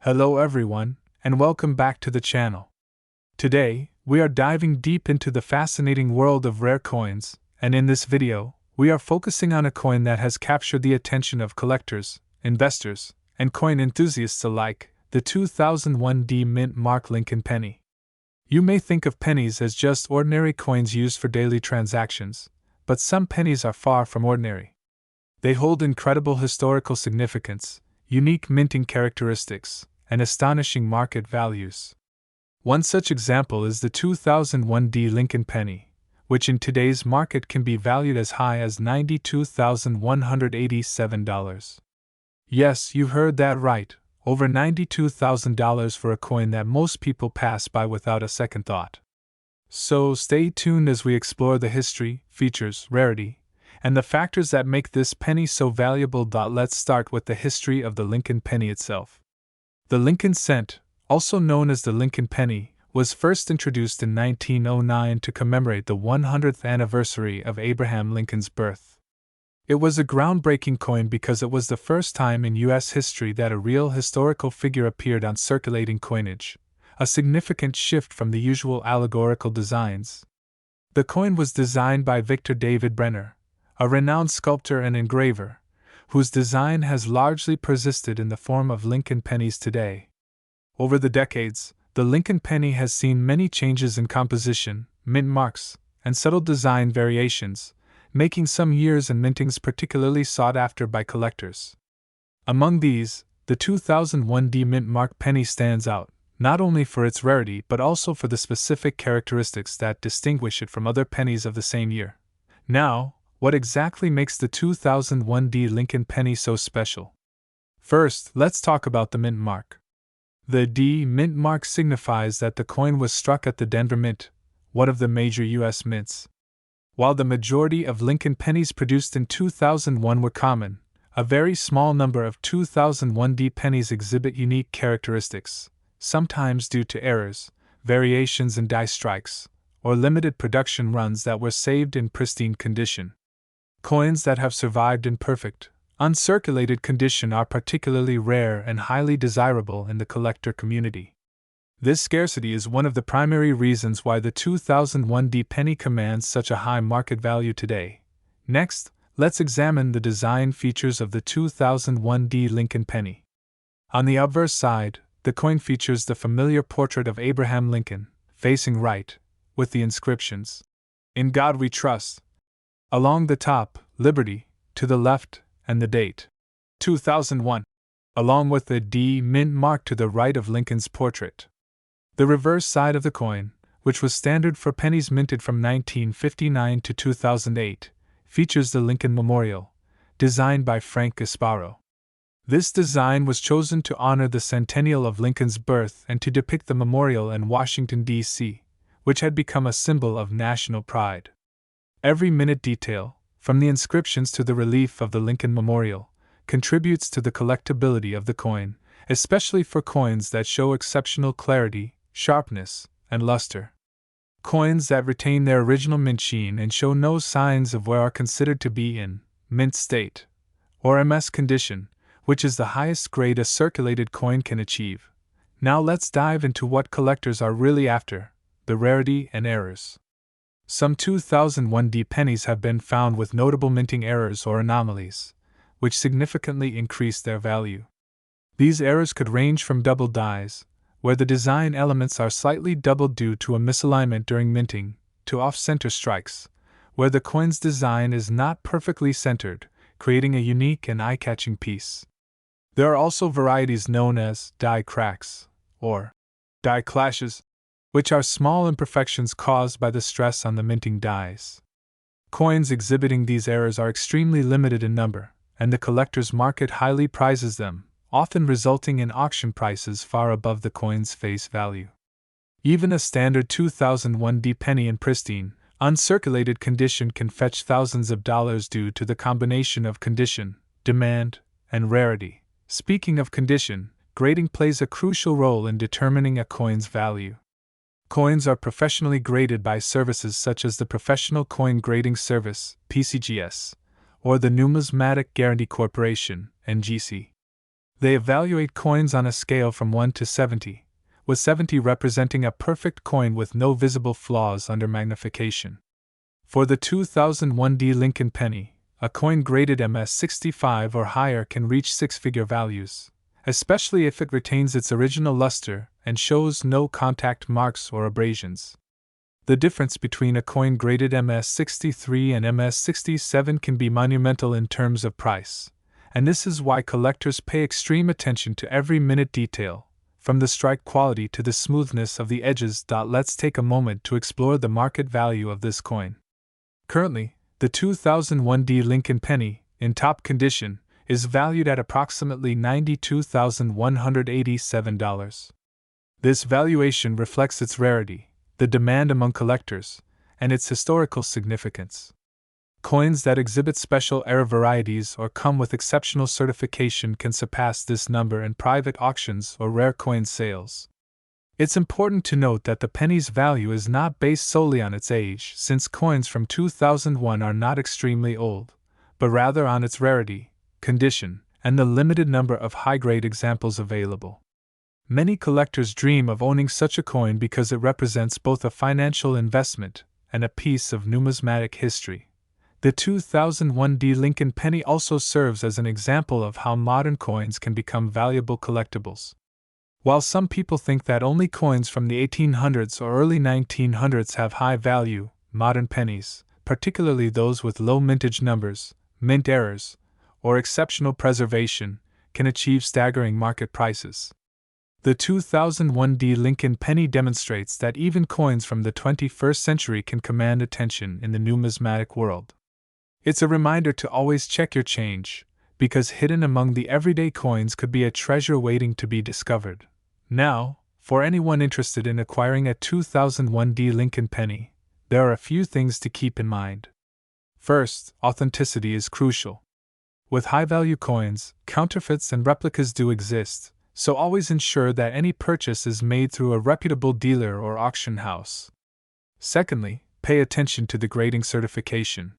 Hello everyone, and welcome back to the channel. Today, we are diving deep into the fascinating world of rare coins, and in this video, we are focusing on a coin that has captured the attention of collectors, investors, and coin enthusiasts alike, the 2001 D-Mint Mark Lincoln Penny. You may think of pennies as just ordinary coins used for daily transactions, but some pennies are far from ordinary. They hold incredible historical significance, unique minting characteristics, and astonishing market values. One such example is the 2001 D Lincoln Penny, which in today's market can be valued as high as $92,187. Yes, you heard that right, over $92,000 for a coin that most people pass by without a second thought. So stay tuned as we explore the history, features, rarity, and the factors that make this penny so valuable. Let's start with the history of the Lincoln penny itself. The Lincoln cent, also known as the Lincoln penny, was first introduced in 1909 to commemorate the 100th anniversary of Abraham Lincoln's birth. It was a groundbreaking coin because it was the first time in U.S. history that a real historical figure appeared on circulating coinage, a significant shift from the usual allegorical designs. The coin was designed by Victor David Brenner, a renowned sculptor and engraver, whose design has largely persisted in the form of Lincoln pennies today. Over the decades, the Lincoln penny has seen many changes in composition, mint marks, and subtle design variations, making some years and mintings particularly sought after by collectors. Among these, the 2001 D Mint Mark penny stands out, not only for its rarity but also for the specific characteristics that distinguish it from other pennies of the same year. Now, what exactly makes the 2001 D Lincoln penny so special? First, let's talk about the mint mark. The D Mint mark signifies that the coin was struck at the Denver Mint, one of the major U.S. mints. While the majority of Lincoln pennies produced in 2001 were common, a very small number of 2001 D pennies exhibit unique characteristics, sometimes due to errors, variations in die strikes, or limited production runs that were saved in pristine condition. Coins that have survived in perfect, uncirculated condition are particularly rare and highly desirable in the collector community. This scarcity is one of the primary reasons why the 2001 D penny commands such a high market value today. Next, let's examine the design features of the 2001 D Lincoln penny. On the obverse side, the coin features the familiar portrait of Abraham Lincoln, facing right, with the inscriptions, "In God We Trust." Along the top, Liberty, to the left, and the date, 2001, along with the D Mint mark to the right of Lincoln's portrait. The reverse side of the coin, which was standard for pennies minted from 1959 to 2008, features the Lincoln Memorial, designed by Frank Gasparo. This design was chosen to honor the centennial of Lincoln's birth and to depict the memorial in Washington, D.C., which had become a symbol of national pride. Every minute detail, from the inscriptions to the relief of the Lincoln Memorial, contributes to the collectability of the coin, especially for coins that show exceptional clarity, sharpness, and luster. Coins that retain their original mint sheen and show no signs of wear are considered to be in mint state, or MS condition, which is the highest grade a circulated coin can achieve. Now let's dive into what collectors are really after, the rarity and errors. Some 2001 D pennies have been found with notable minting errors or anomalies, which significantly increase their value. These errors could range from double dies, where the design elements are slightly doubled due to a misalignment during minting, to off-center strikes, where the coin's design is not perfectly centered, creating a unique and eye-catching piece. There are also varieties known as die cracks, or die clashes, which are small imperfections caused by the stress on the minting dies. Coins exhibiting these errors are extremely limited in number, and the collector's market highly prizes them, often resulting in auction prices far above the coin's face value. Even a standard 2001 D penny in pristine, uncirculated condition can fetch thousands of dollars due to the combination of condition, demand, and rarity. Speaking of condition, grading plays a crucial role in determining a coin's value. Coins are professionally graded by services such as the Professional Coin Grading Service, PCGS, or the Numismatic Guarantee Corporation, NGC. They evaluate coins on a scale from 1 to 70, with 70 representing a perfect coin with no visible flaws under magnification. For the 2001 Lincoln penny, a coin graded MS65 or higher can reach six-figure values, especially if it retains its original luster and shows no contact marks or abrasions. The difference between a coin graded MS63 and MS67 can be monumental in terms of price, and this is why collectors pay extreme attention to every minute detail, from the strike quality to the smoothness of the edges. Let's take a moment to explore the market value of this coin. Currently, the 2001 Lincoln penny, in top condition, is valued at approximately $92,187. This valuation reflects its rarity, the demand among collectors, and its historical significance. Coins that exhibit special era varieties or come with exceptional certification can surpass this number in private auctions or rare coin sales. It's important to note that the penny's value is not based solely on its age, since coins from 2001 are not extremely old, but rather on its rarity, condition, and the limited number of high-grade examples available. Many collectors dream of owning such a coin because it represents both a financial investment and a piece of numismatic history. The 2001 Lincoln penny also serves as an example of how modern coins can become valuable collectibles. While some people think that only coins from the 1800s or early 1900s have high value, modern pennies, particularly those with low mintage numbers, mint errors, or exceptional preservation, can achieve staggering market prices. The 2001 Lincoln penny demonstrates that even coins from the 21st century can command attention in the numismatic world. It's a reminder to always check your change, because hidden among the everyday coins could be a treasure waiting to be discovered. Now, for anyone interested in acquiring a 2001 Lincoln penny, there are a few things to keep in mind. First, authenticity is crucial. With high-value coins, counterfeits and replicas do exist, so always ensure that any purchase is made through a reputable dealer or auction house. Secondly, pay attention to the grading certification.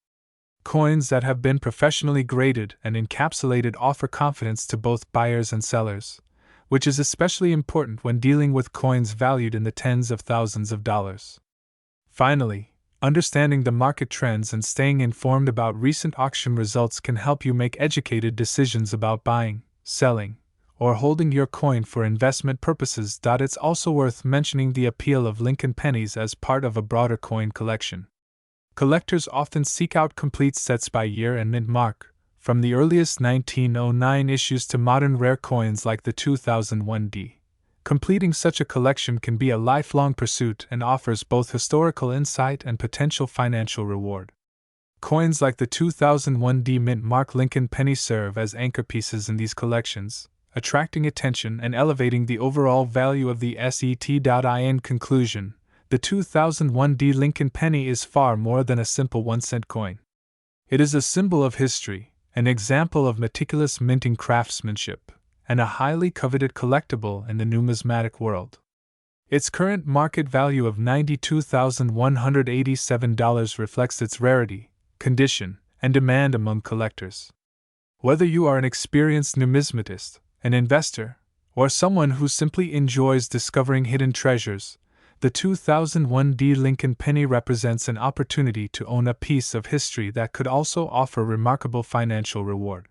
Coins that have been professionally graded and encapsulated offer confidence to both buyers and sellers, which is especially important when dealing with coins valued in the tens of thousands of dollars. Finally, understanding the market trends and staying informed about recent auction results can help you make educated decisions about buying, selling, or holding your coin for investment purposes. It's also worth mentioning the appeal of Lincoln pennies as part of a broader coin collection. Collectors often seek out complete sets by year and mint mark, from the earliest 1909 issues to modern rare coins like the 2001 Completing such a collection can be a lifelong pursuit and offers both historical insight and potential financial reward. Coins like the 2001 mint mark Lincoln penny serve as anchor pieces in these collections, attracting attention and elevating the overall value of the set. In conclusion, the 2001 Lincoln penny is far more than a simple 1-cent coin. It is a symbol of history, an example of meticulous minting craftsmanship, and a highly coveted collectible in the numismatic world. Its current market value of $92,187 reflects its rarity, condition, and demand among collectors. Whether you are an experienced numismatist, an investor, or someone who simply enjoys discovering hidden treasures, the 2001 Lincoln penny represents an opportunity to own a piece of history that could also offer remarkable financial reward.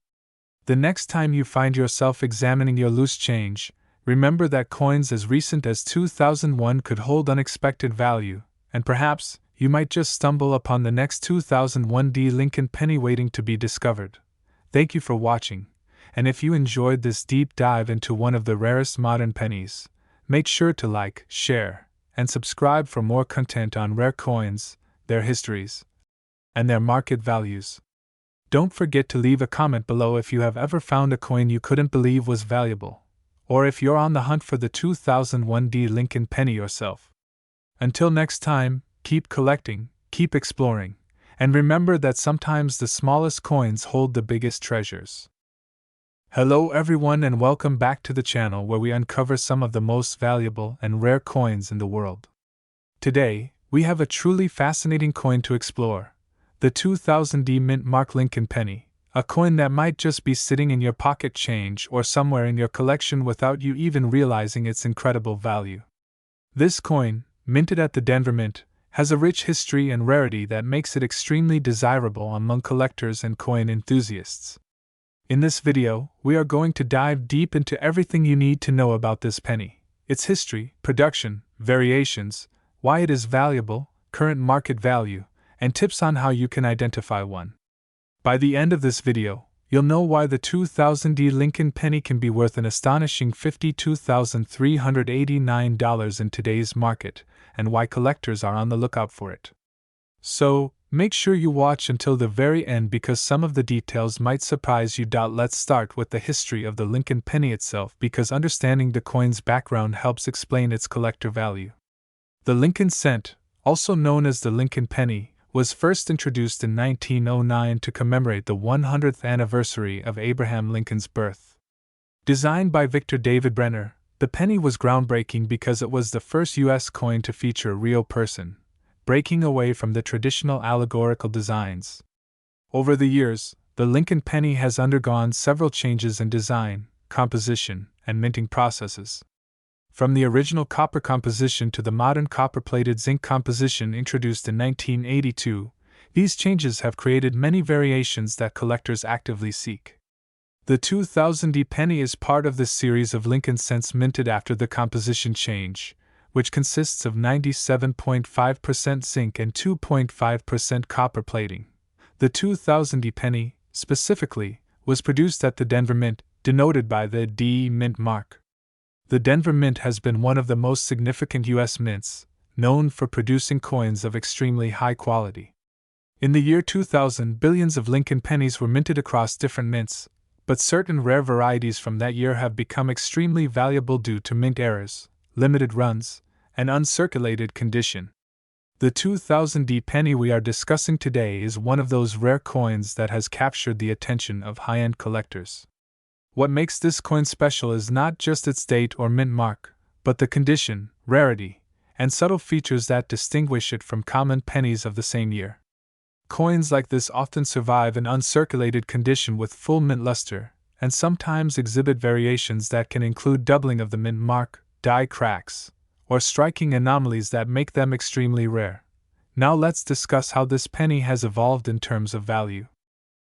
The next time you find yourself examining your loose change, remember that coins as recent as 2001 could hold unexpected value, and perhaps you might just stumble upon the next 2001 Lincoln penny waiting to be discovered. Thank you for watching, and if you enjoyed this deep dive into one of the rarest modern pennies, make sure to like, share, and subscribe for more content on rare coins, their histories, and their market values. Don't forget to leave a comment below if you have ever found a coin you couldn't believe was valuable, or if you're on the hunt for the 2001 Lincoln penny yourself. Until next time, keep collecting, keep exploring, and remember that sometimes the smallest coins hold the biggest treasures. Hello everyone and welcome back to the channel where we uncover some of the most valuable and rare coins in the world. Today, we have a truly fascinating coin to explore, the 2000 mint mark Lincoln penny, A coin that might just be sitting in your pocket change or somewhere in your collection without you even realizing its incredible value. This coin, minted at the Denver Mint, has a rich history and rarity that makes it extremely desirable among collectors and coin enthusiasts. In this video, we are going to dive deep into everything you need to know about this penny, its history, production, variations, why it is valuable, current market value, and tips on how you can identify one. By the end of this video, you'll know why the 2000 Lincoln penny can be worth an astonishing $52,389 in today's market, and why collectors are on the lookout for it. So, make sure you watch until the very end because some of the details might surprise you. Let's start with the history of the Lincoln penny itself because understanding the coin's background helps explain its collector value. The Lincoln cent, also known as the Lincoln penny, was first introduced in 1909 to commemorate the 100th anniversary of Abraham Lincoln's birth. Designed by Victor David Brenner, the penny was groundbreaking because it was the first U.S. coin to feature a real person, breaking away from the traditional allegorical designs. Over the years, the Lincoln penny has undergone several changes in design, composition, and minting processes. From the original copper composition to the modern copper-plated zinc composition introduced in 1982, these changes have created many variations that collectors actively seek. The 2000 penny is part of this series of Lincoln cents minted after the composition change, which consists of 97.5% zinc and 2.5% copper plating. The 2000 penny, specifically, was produced at the Denver Mint, denoted by the D Mint mark. The Denver Mint has been one of the most significant U.S. mints, known for producing coins of extremely high quality. In the year 2000, billions of Lincoln pennies were minted across different mints, but certain rare varieties from that year have become extremely valuable due to mint errors, limited runs, and uncirculated condition. The 2000 penny we are discussing today is one of those rare coins that has captured the attention of high-end collectors. What makes this coin special is not just its date or mint mark, but the condition, rarity, and subtle features that distinguish it from common pennies of the same year. Coins like this often survive in uncirculated condition with full mint luster, and sometimes exhibit variations that can include doubling of the mint mark, die cracks, or striking anomalies that make them extremely rare. Now let's discuss how this penny has evolved in terms of value.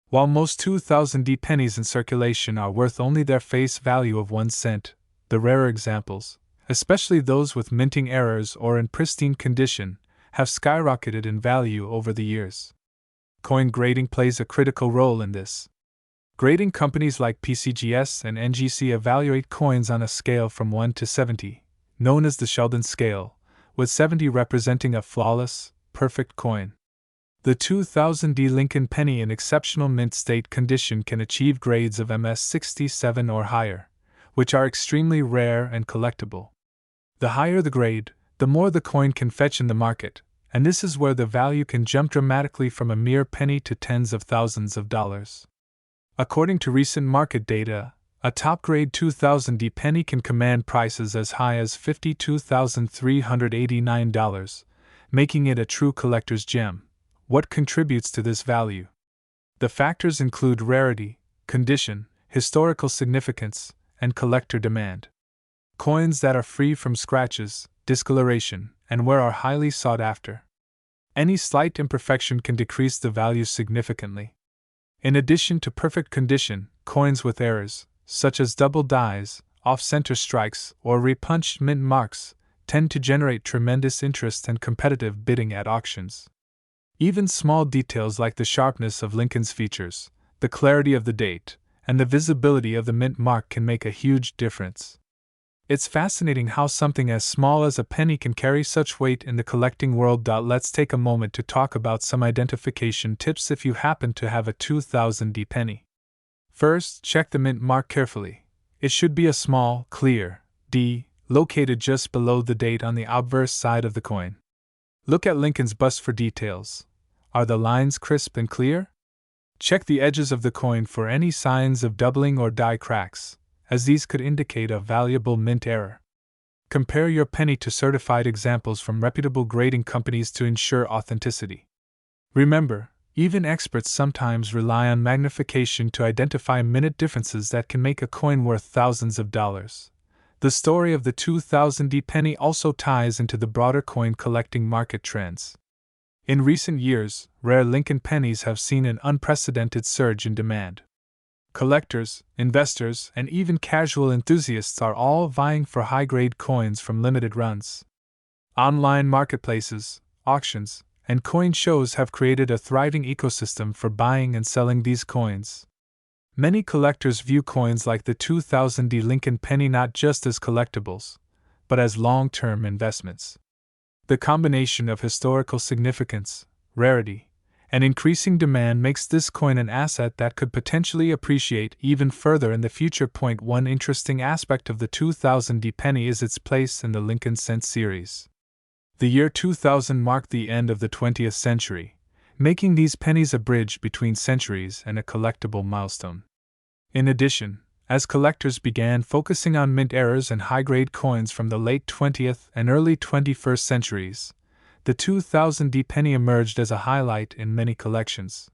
While most 2000 pennies in circulation are worth only their face value of 1 cent, the rarer examples, especially those with minting errors or in pristine condition, have skyrocketed in value over the years. Coin grading plays a critical role in this. Grading companies like PCGS and NGC evaluate coins on a scale from 1 to 70, known as the Sheldon scale, with 70 representing a flawless, perfect coin. The 2000 Lincoln penny in exceptional mint state condition can achieve grades of MS 67 or higher, which are extremely rare and collectible. The higher the grade, the more the coin can fetch in the market, and this is where the value can jump dramatically from a mere penny to tens of thousands of dollars. According to recent market data, a top-grade 2000 penny can command prices as high as $52,389, making it a true collector's gem. What contributes to this value? The factors include rarity, condition, historical significance, and collector demand. Coins that are free from scratches, discoloration, and wear are highly sought after. Any slight imperfection can decrease the value significantly. In addition to perfect condition, coins with errors, such as double dies, off-center strikes, or repunched mint marks, tend to generate tremendous interest and competitive bidding at auctions. Even small details like the sharpness of Lincoln's features, the clarity of the date, and the visibility of the mint mark can make a huge difference. It's fascinating how something as small as a penny can carry such weight in the collecting world. Let's take a moment to talk about some identification tips if you happen to have a 2000 penny. First, check the mint mark carefully. It should be a small, clear D, located just below the date on the obverse side of the coin. Look at Lincoln's bust for details. Are the lines crisp and clear? Check the edges of the coin for any signs of doubling or die cracks, as these could indicate a valuable mint error. Compare your penny to certified examples from reputable grading companies to ensure authenticity. Remember, Even experts sometimes rely on magnification to identify minute differences that can make a coin worth thousands of dollars. The story of the 2000 penny also ties into the broader coin collecting market trends. In recent years, rare Lincoln pennies have seen an unprecedented surge in demand. Collectors, investors, and even casual enthusiasts are all vying for high-grade coins from limited runs. Online marketplaces, auctions, and coin shows have created a thriving ecosystem for buying and selling these coins. Many collectors view coins like the 2000 Lincoln penny not just as collectibles, but as long-term investments. The combination of historical significance, rarity, and increasing demand makes this coin an asset that could potentially appreciate even further in the future. One interesting aspect of the 2000 penny is its place in the Lincoln cent series. The year 2000 marked the end of the 20th century, making these pennies a bridge between centuries and a collectible milestone. In addition, as collectors began focusing on mint errors and high-grade coins from the late 20th and early 21st centuries, the 2000 penny emerged as a highlight in many collections.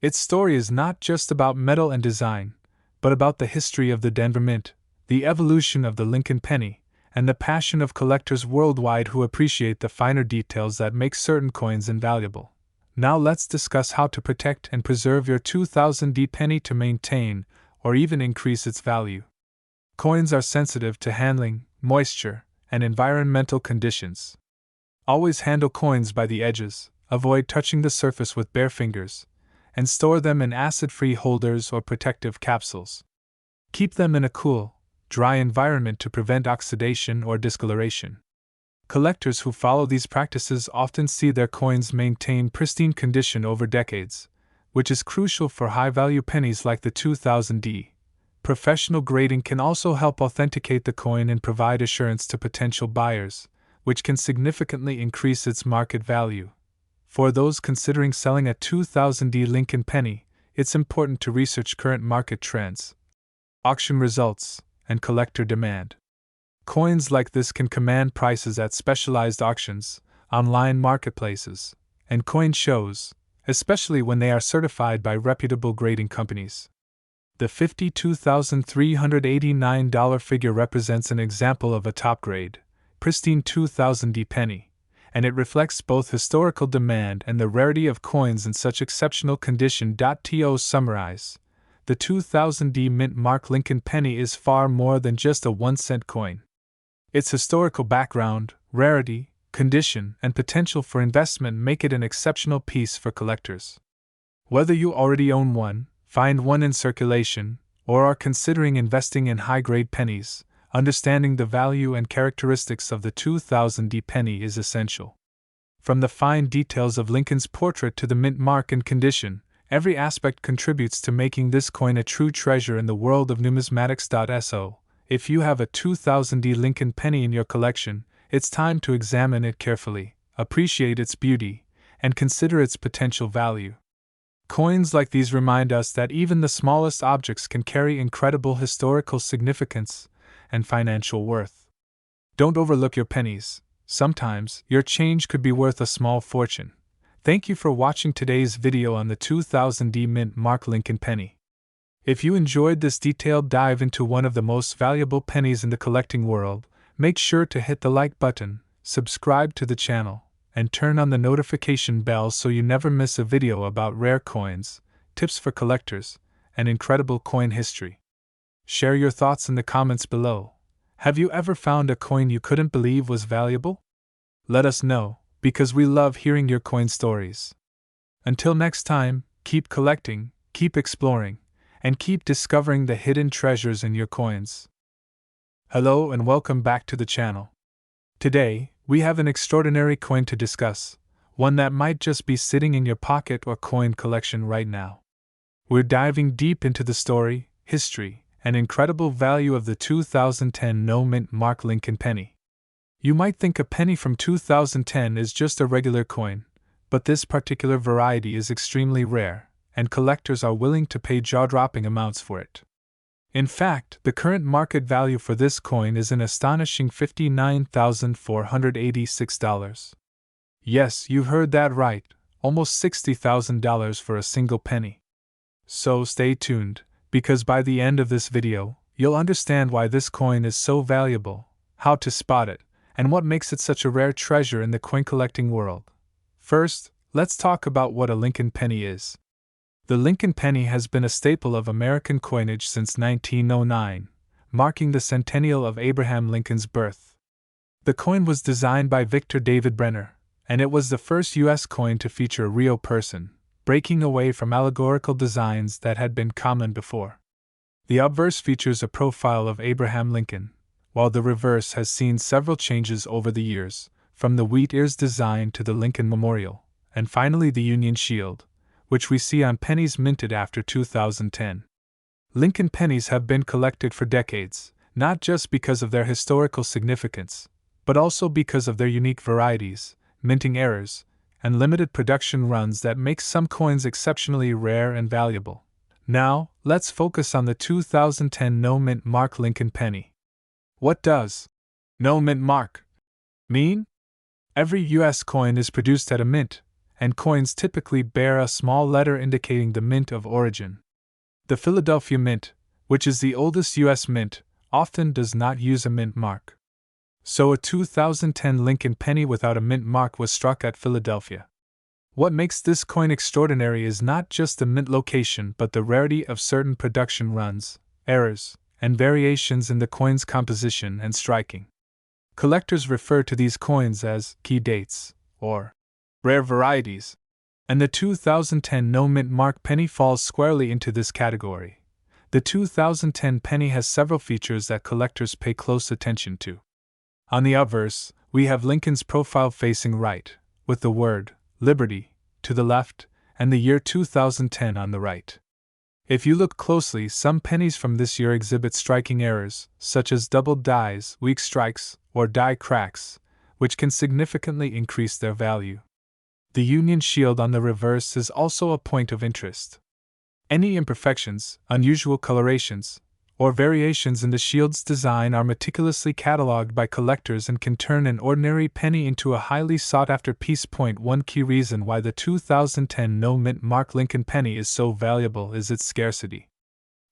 Its story is not just about metal and design, but about the history of the Denver Mint, the evolution of the Lincoln penny, and the passion of collectors worldwide who appreciate the finer details that make certain coins invaluable. Now let's discuss how to protect and preserve your 2000 penny to maintain or even increase its value. Coins are sensitive to handling, moisture, and environmental conditions. Always handle coins by the edges, avoid touching the surface with bare fingers, and store them in acid-free holders or protective capsules. Keep them in a cool, dry environment to prevent oxidation or discoloration. Collectors who follow these practices often see their coins maintain pristine condition over decades, which is crucial for high-value pennies like the 2000. Professional grading can also help authenticate the coin and provide assurance to potential buyers, which can significantly increase its market value. For those considering selling a 2000 Lincoln penny, it's important to research current market trends, auction results, and collector demand. Coins like this can command prices at specialized auctions, online marketplaces, and coin shows, especially when they are certified by reputable grading companies. The $52,389 figure represents an example of a top-grade, pristine 2000 penny, and it reflects both historical demand and the rarity of coins in such exceptional condition. To summarize, the 2000 Mint Mark Lincoln penny is far more than just a 1-cent coin. Its historical background, rarity, condition, and potential for investment make it an exceptional piece for collectors. Whether you already own one, find one in circulation, or are considering investing in high-grade pennies, understanding the value and characteristics of the 2000 penny is essential. From the fine details of Lincoln's portrait to the mint mark and condition, every aspect contributes to making this coin a true treasure in the world of numismatics. So, if you have a 2000 Lincoln penny in your collection, it's time to examine it carefully, appreciate its beauty, and consider its potential value. Coins like these remind us that even the smallest objects can carry incredible historical significance and financial worth. Don't overlook your pennies. Sometimes, your change could be worth a small fortune. Thank you for watching today's video on the 2000 Mint Mark Lincoln penny. If you enjoyed this detailed dive into one of the most valuable pennies in the collecting world, make sure to hit the like button, subscribe to the channel, and turn on the notification bell so you never miss a video about rare coins, tips for collectors, and incredible coin history. Share your thoughts in the comments below. Have you ever found a coin you couldn't believe was valuable? Let us know, because we love hearing your coin stories. Until next time, keep collecting, keep exploring, and keep discovering the hidden treasures in your coins. Hello and welcome back to the channel. Today, we have an extraordinary coin to discuss, one that might just be sitting in your pocket or coin collection right now. We're diving deep into the story, history, and incredible value of the 2010 No Mint Mark Lincoln penny. You might think a penny from 2010 is just a regular coin, but this particular variety is extremely rare, and collectors are willing to pay jaw-dropping amounts for it. In fact, the current market value for this coin is an astonishing $59,486. Yes, you've heard that right, almost $60,000 for a single penny. So stay tuned, because by the end of this video, you'll understand why this coin is so valuable, how to spot it, and what makes it such a rare treasure in the coin collecting world. First, let's talk about what a Lincoln penny is. The Lincoln penny has been a staple of American coinage since 1909, marking the centennial of Abraham Lincoln's birth. The coin was designed by Victor David Brenner, and it was the first U.S. coin to feature a real person, breaking away from allegorical designs that had been common before. The obverse features a profile of Abraham Lincoln, while the reverse has seen several changes over the years, from the wheat ears design to the Lincoln Memorial, and finally the Union Shield, which we see on pennies minted after 2010. Lincoln pennies have been collected for decades, not just because of their historical significance, but also because of their unique varieties, minting errors, and limited production runs that make some coins exceptionally rare and valuable. Now, let's focus on the 2010 No Mint Mark Lincoln penny. What does no mint mark mean? Every U.S. coin is produced at a mint, and coins typically bear a small letter indicating the mint of origin. The Philadelphia Mint, which is the oldest U.S. mint, often does not use a mint mark. So a 2010 Lincoln penny without a mint mark was struck at Philadelphia. What makes this coin extraordinary is not just the mint location but the rarity of certain production runs, errors, and variations in the coin's composition and striking. Collectors refer to these coins as key dates, or rare varieties, and the 2010 No Mint Mark penny falls squarely into this category. The 2010 penny has several features that collectors pay close attention to. On the obverse, we have Lincoln's profile facing right, with the word Liberty to the left, and the year 2010 on the right. If you look closely, some pennies from this year exhibit striking errors, such as doubled dies, weak strikes, or die cracks, which can significantly increase their value. The Union Shield on the reverse is also a point of interest. Any imperfections, unusual colorations, or variations in the shield's design are meticulously catalogued by collectors and can turn an ordinary penny into a highly sought-after piece. One key reason why the 2010 No Mint Mark Lincoln penny is so valuable is its scarcity.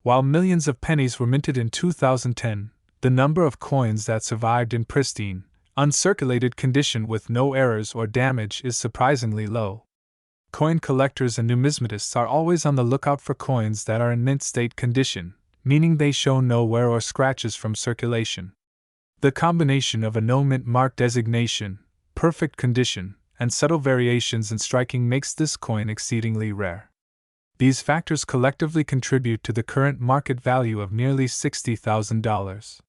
While millions of pennies were minted in 2010, the number of coins that survived in pristine, uncirculated condition with no errors or damage is surprisingly low. Coin collectors and numismatists are always on the lookout for coins that are in mint state condition, meaning they show no wear or scratches from circulation. The combination of a no mint mark designation, perfect condition, and subtle variations in striking makes this coin exceedingly rare. These factors collectively contribute to the current market value of nearly $60,000.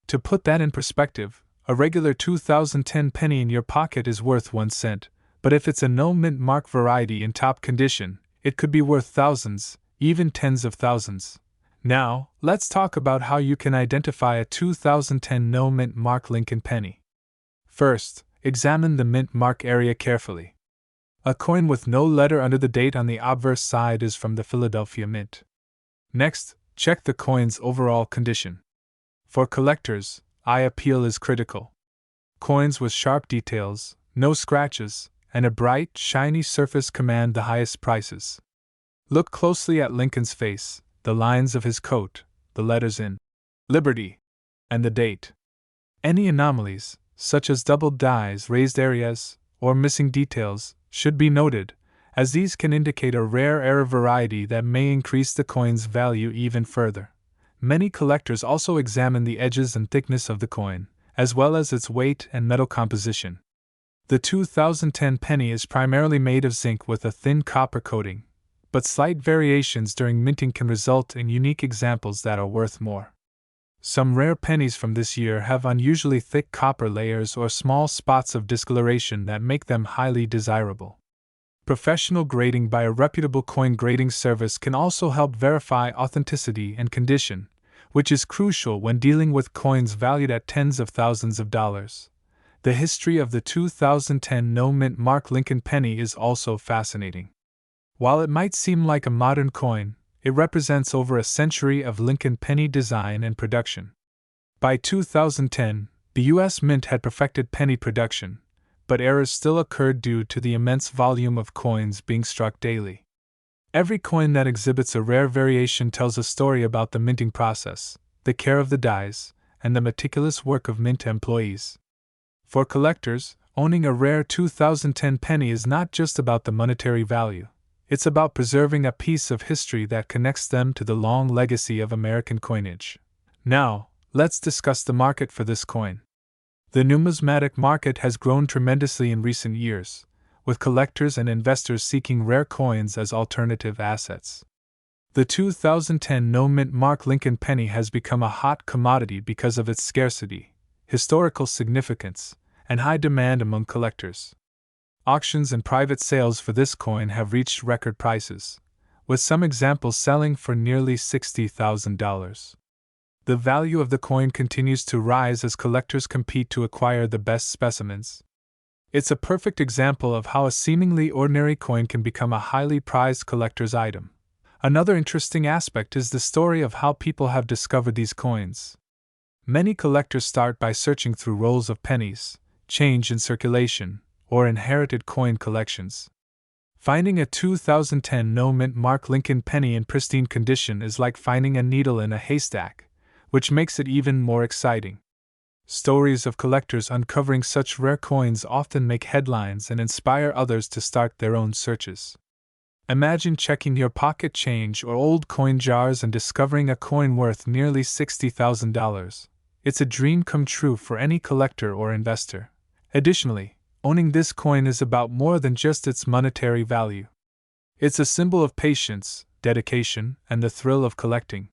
To put that in perspective, a regular 2010 penny in your pocket is worth 1 cent, but if it's a no mint mark variety in top condition, it could be worth thousands, even tens of thousands. Now, let's talk about how you can identify a 2010 No Mint Mark Lincoln penny. First, examine the mint mark area carefully. A coin with no letter under the date on the obverse side is from the Philadelphia Mint. Next, check the coin's overall condition. For collectors, eye appeal is critical. Coins with sharp details, no scratches, and a bright, shiny surface command the highest prices. Look closely at Lincoln's face, the lines of his coat, the letters in Liberty, and the date. Any anomalies, such as doubled dies, raised areas, or missing details, should be noted, as these can indicate a rare error variety that may increase the coin's value even further. Many collectors also examine the edges and thickness of the coin, as well as its weight and metal composition. The 2010 penny is primarily made of zinc with a thin copper coating, but slight variations during minting can result in unique examples that are worth more. Some rare pennies from this year have unusually thick copper layers or small spots of discoloration that make them highly desirable. Professional grading by a reputable coin grading service can also help verify authenticity and condition, which is crucial when dealing with coins valued at tens of thousands of dollars. The history of the 2010 No Mint Mark Lincoln penny is also fascinating. While it might seem like a modern coin, it represents over a century of Lincoln penny design and production. By 2010, the U.S. Mint had perfected penny production, but errors still occurred due to the immense volume of coins being struck daily. Every coin that exhibits a rare variation tells a story about the minting process, the care of the dies, and the meticulous work of mint employees. For collectors, owning a rare 2010 penny is not just about the monetary value. It's about preserving a piece of history that connects them to the long legacy of American coinage. Now, let's discuss the market for this coin. The numismatic market has grown tremendously in recent years, with collectors and investors seeking rare coins as alternative assets. The 2010 no-mint mark Lincoln penny has become a hot commodity because of its scarcity, historical significance, and high demand among collectors. Auctions and private sales for this coin have reached record prices, with some examples selling for nearly $60,000. The value of the coin continues to rise as collectors compete to acquire the best specimens. It's a perfect example of how a seemingly ordinary coin can become a highly prized collector's item. Another interesting aspect is the story of how people have discovered these coins. Many collectors start by searching through rolls of pennies, change in circulation, or inherited coin collections. Finding a 2010 no-mint mark Lincoln penny in pristine condition is like finding a needle in a haystack, which makes it even more exciting. Stories of collectors uncovering such rare coins often make headlines and inspire others to start their own searches. Imagine checking your pocket change or old coin jars and discovering a coin worth nearly $60,000. It's a dream come true for any collector or investor. Additionally, owning this coin is about more than just its monetary value. It's a symbol of patience, dedication, and the thrill of collecting.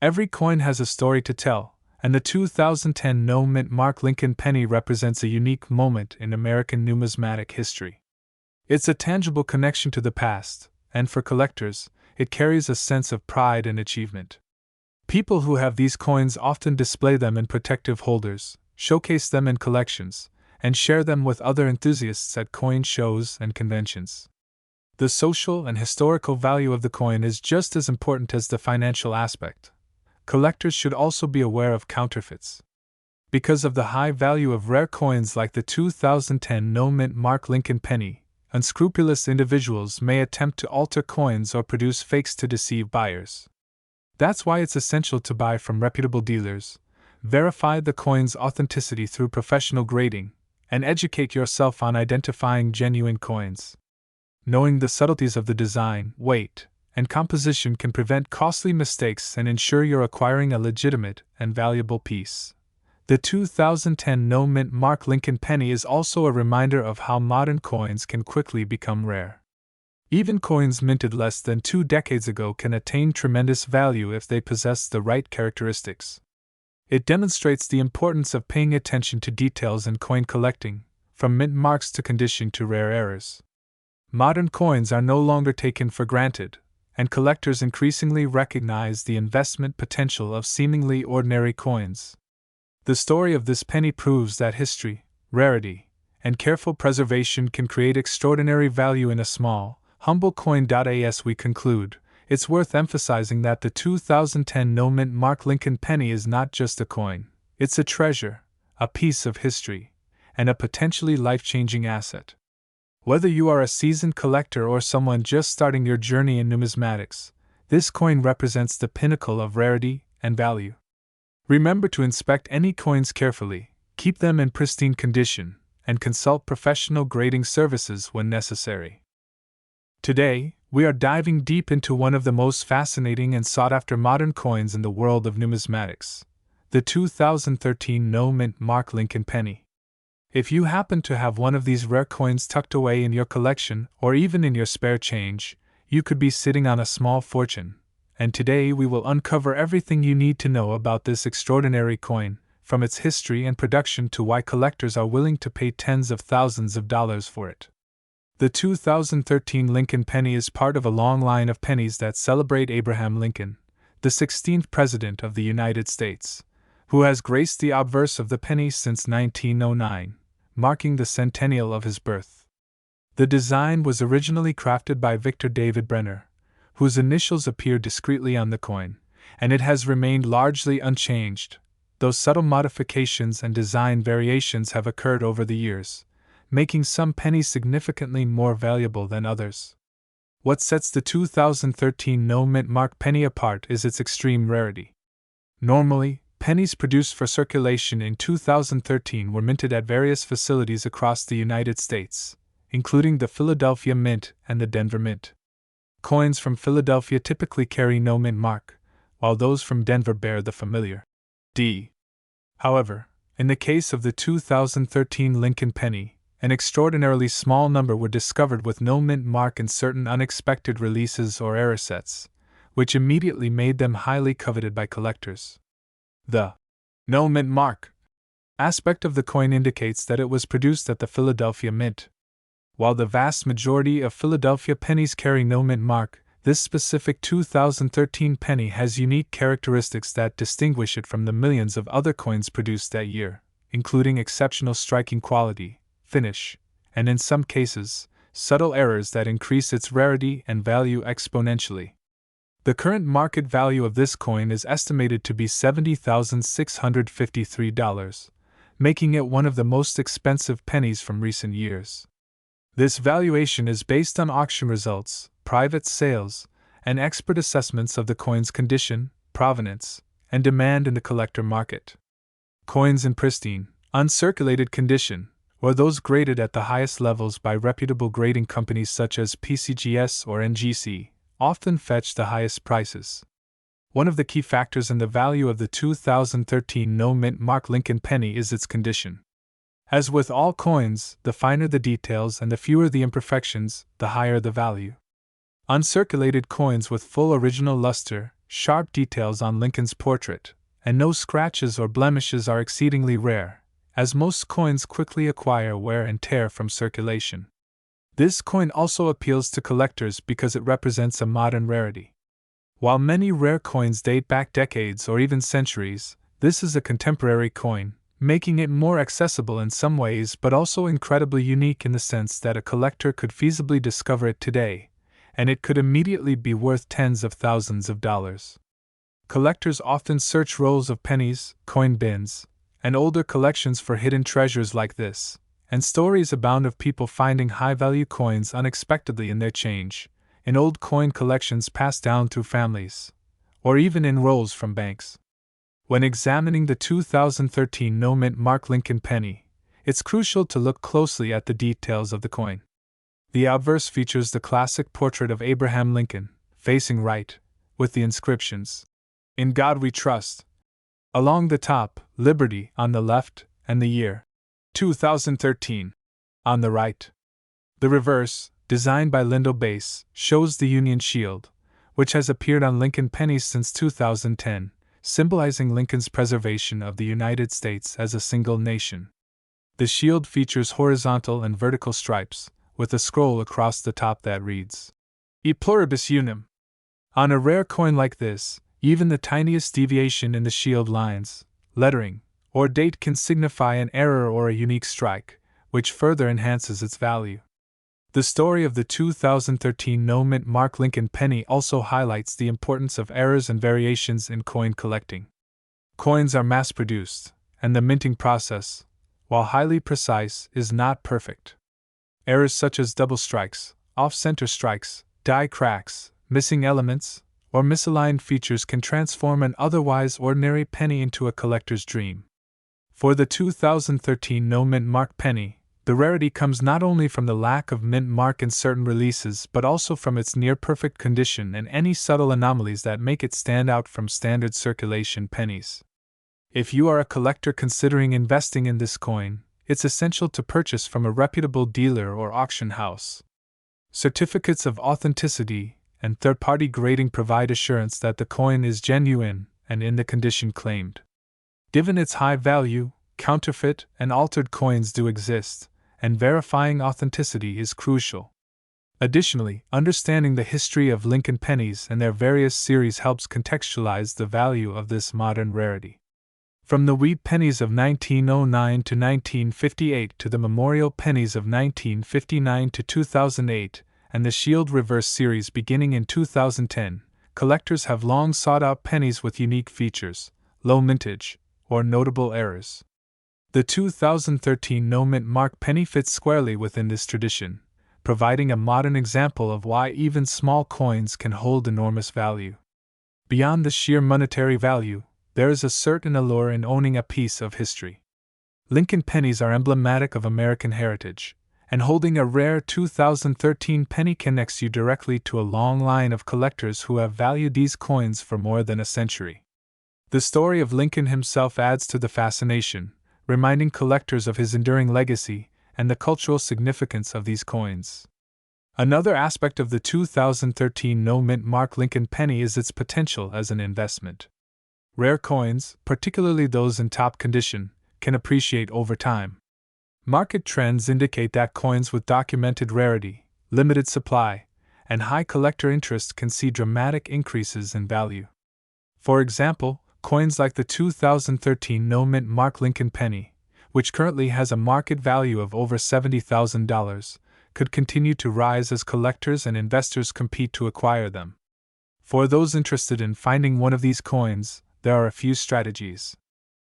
Every coin has a story to tell, and the 2010 no-mint mark Lincoln penny represents a unique moment in American numismatic history. It's a tangible connection to the past, and for collectors, it carries a sense of pride and achievement. People who have these coins often display them in protective holders, showcase them in collections, and share them with other enthusiasts at coin shows and conventions. The social and historical value of the coin is just as important as the financial aspect. Collectors should also be aware of counterfeits. Because of the high value of rare coins like the 2010 no-mint mark Lincoln penny, unscrupulous individuals may attempt to alter coins or produce fakes to deceive buyers. That's why it's essential to buy from reputable dealers, verify the coin's authenticity through professional grading, and educate yourself on identifying genuine coins. Knowing the subtleties of the design, weight, and composition can prevent costly mistakes and ensure you're acquiring a legitimate and valuable piece. The 2010 no-mint mark Lincoln penny is also a reminder of how modern coins can quickly become rare. Even coins minted less than 2 decades ago can attain tremendous value if they possess the right characteristics. It demonstrates the importance of paying attention to details in coin collecting, from mint marks to condition to rare errors. Modern coins are no longer taken for granted, and collectors increasingly recognize the investment potential of seemingly ordinary coins. The story of this penny proves that history, rarity, and careful preservation can create extraordinary value in a small, humble coin. As we conclude, it's worth emphasizing that the 2010 no-mint mark Lincoln penny is not just a coin, it's a treasure, a piece of history, and a potentially life-changing asset. Whether you are a seasoned collector or someone just starting your journey in numismatics, this coin represents the pinnacle of rarity and value. Remember to inspect any coins carefully, keep them in pristine condition, and consult professional grading services when necessary. Today, we are diving deep into one of the most fascinating and sought-after modern coins in the world of numismatics, the 2013 no-mint mark Lincoln penny. If you happen to have one of these rare coins tucked away in your collection or even in your spare change, you could be sitting on a small fortune. And today we will uncover everything you need to know about this extraordinary coin, from its history and production to why collectors are willing to pay tens of thousands of dollars for it. The 2013 Lincoln penny is part of a long line of pennies that celebrate Abraham Lincoln, the 16th President of the United States, who has graced the obverse of the penny since 1909. Marking the centennial of his birth. The design was originally crafted by Victor David Brenner, whose initials appear discreetly on the coin, and it has remained largely unchanged, though subtle modifications and design variations have occurred over the years, making some pennies significantly more valuable than others. What sets the 2013 no-mint mark penny apart is its extreme rarity. Normally, pennies produced for circulation in 2013 were minted at various facilities across the United States, including the Philadelphia Mint and the Denver Mint. Coins from Philadelphia typically carry no mint mark, while those from Denver bear the familiar D. However, in the case of the 2013 Lincoln penny, an extraordinarily small number were discovered with no mint mark in certain unexpected releases or error sets, which immediately made them highly coveted by collectors. The no mint mark aspect of the coin indicates that it was produced at the Philadelphia Mint. While the vast majority of Philadelphia pennies carry no mint mark, this specific 2013 penny has unique characteristics that distinguish it from the millions of other coins produced that year, including exceptional striking quality, finish, and in some cases, subtle errors that increase its rarity and value exponentially. The current market value of this coin is estimated to be $70,653, making it one of the most expensive pennies from recent years. This valuation is based on auction results, private sales, and expert assessments of the coin's condition, provenance, and demand in the collector market. Coins in pristine, uncirculated condition, or those graded at the highest levels by reputable grading companies such as PCGS or NGC, often fetch the highest prices. One of the key factors in the value of the 2013 no mint mark Lincoln penny is its condition. As with all coins, the finer the details and the fewer the imperfections, the higher the value. Uncirculated coins with full original luster, sharp details on Lincoln's portrait, and no scratches or blemishes are exceedingly rare, as most coins quickly acquire wear and tear from circulation. This coin also appeals to collectors because it represents a modern rarity. While many rare coins date back decades or even centuries, this is a contemporary coin, making it more accessible in some ways but also incredibly unique in the sense that a collector could feasibly discover it today, and it could immediately be worth tens of thousands of dollars. Collectors often search rolls of pennies, coin bins, and older collections for hidden treasures like this, and stories abound of people finding high-value coins unexpectedly in their change, in old coin collections passed down through families, or even in rolls from banks. When examining the 2013 no mint mark Lincoln penny, it's crucial to look closely at the details of the coin. The obverse features the classic portrait of Abraham Lincoln, facing right, with the inscriptions, "In God We Trust." Along the top, Liberty on the left, and the year, 2013, on the right. The reverse, designed by Lindo Bass, shows the Union Shield, which has appeared on Lincoln pennies since 2010, symbolizing Lincoln's preservation of the United States as a single nation. The shield features horizontal and vertical stripes, with a scroll across the top that reads, E pluribus unum. On a rare coin like this, even the tiniest deviation in the shield lines, lettering, or date can signify an error or a unique strike, which further enhances its value. The story of the 2013 no mint mark Lincoln penny also highlights the importance of errors and variations in coin collecting. Coins are mass-produced, and the minting process, while highly precise, is not perfect. Errors such as double strikes, off-center strikes, die cracks, missing elements, or misaligned features can transform an otherwise ordinary penny into a collector's dream. For the 2013 no mint mark penny, the rarity comes not only from the lack of mint mark in certain releases but also from its near-perfect condition and any subtle anomalies that make it stand out from standard circulation pennies. If you are a collector considering investing in this coin, it's essential to purchase from a reputable dealer or auction house. Certificates of authenticity and third-party grading provide assurance that the coin is genuine and in the condition claimed. Given its high value, counterfeit and altered coins do exist, and verifying authenticity is crucial. Additionally, understanding the history of Lincoln pennies and their various series helps contextualize the value of this modern rarity. From the wheat pennies of 1909 to 1958 to the memorial pennies of 1959 to 2008 and the Shield Reverse series beginning in 2010, collectors have long sought out pennies with unique features, low mintage, or notable errors. The 2013 no-mint mark penny fits squarely within this tradition, providing a modern example of why even small coins can hold enormous value. Beyond the sheer monetary value, there is a certain allure in owning a piece of history. Lincoln pennies are emblematic of American heritage, and holding a rare 2013 penny connects you directly to a long line of collectors who have valued these coins for more than a century. The story of Lincoln himself adds to the fascination, reminding collectors of his enduring legacy and the cultural significance of these coins. Another aspect of the 2013 no-mint mark Lincoln penny is its potential as an investment. Rare coins, particularly those in top condition, can appreciate over time. Market trends indicate that coins with documented rarity, limited supply, and high collector interest can see dramatic increases in value. For example, coins like the 2013 no-mint mark Lincoln penny, which currently has a market value of over $70,000, could continue to rise as collectors and investors compete to acquire them. For those interested in finding one of these coins, there are a few strategies.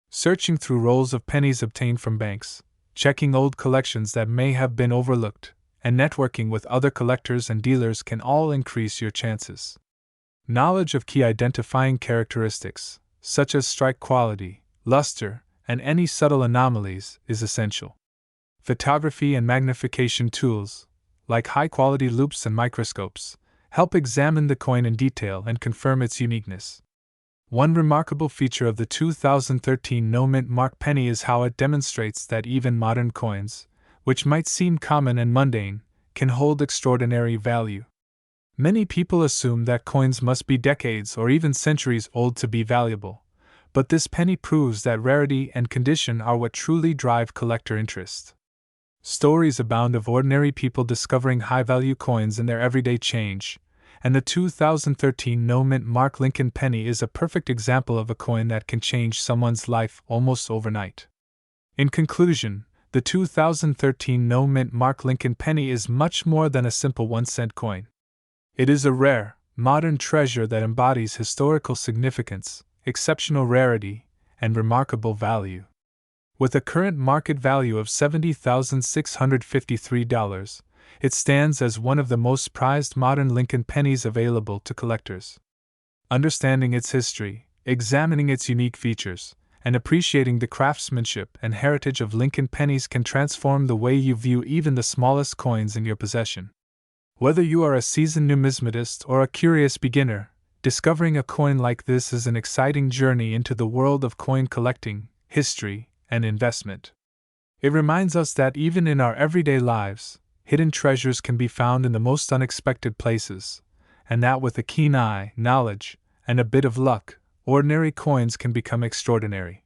Searching through rolls of pennies obtained from banks, checking old collections that may have been overlooked, and networking with other collectors and dealers can all increase your chances. Knowledge of key identifying characteristics, such as strike quality, luster, and any subtle anomalies, is essential. Photography and magnification tools, like high-quality loupes and microscopes, help examine the coin in detail and confirm its uniqueness. One remarkable feature of the 2013 no-mint mark penny is how it demonstrates that even modern coins, which might seem common and mundane, can hold extraordinary value. Many people assume that coins must be decades or even centuries old to be valuable, but this penny proves that rarity and condition are what truly drive collector interest. Stories abound of ordinary people discovering high-value coins in their everyday change, and the 2013 no-mint mark Lincoln penny is a perfect example of a coin that can change someone's life almost overnight. In conclusion, the 2013 no-mint mark Lincoln penny is much more than a simple 1-cent coin. It is a rare, modern treasure that embodies historical significance, exceptional rarity, and remarkable value. With a current market value of $70,653, it stands as one of the most prized modern Lincoln pennies available to collectors. Understanding its history, examining its unique features, and appreciating the craftsmanship and heritage of Lincoln pennies can transform the way you view even the smallest coins in your possession. Whether you are a seasoned numismatist or a curious beginner, discovering a coin like this is an exciting journey into the world of coin collecting, history, and investment. It reminds us that even in our everyday lives, hidden treasures can be found in the most unexpected places, and that with a keen eye, knowledge, and a bit of luck, ordinary coins can become extraordinary.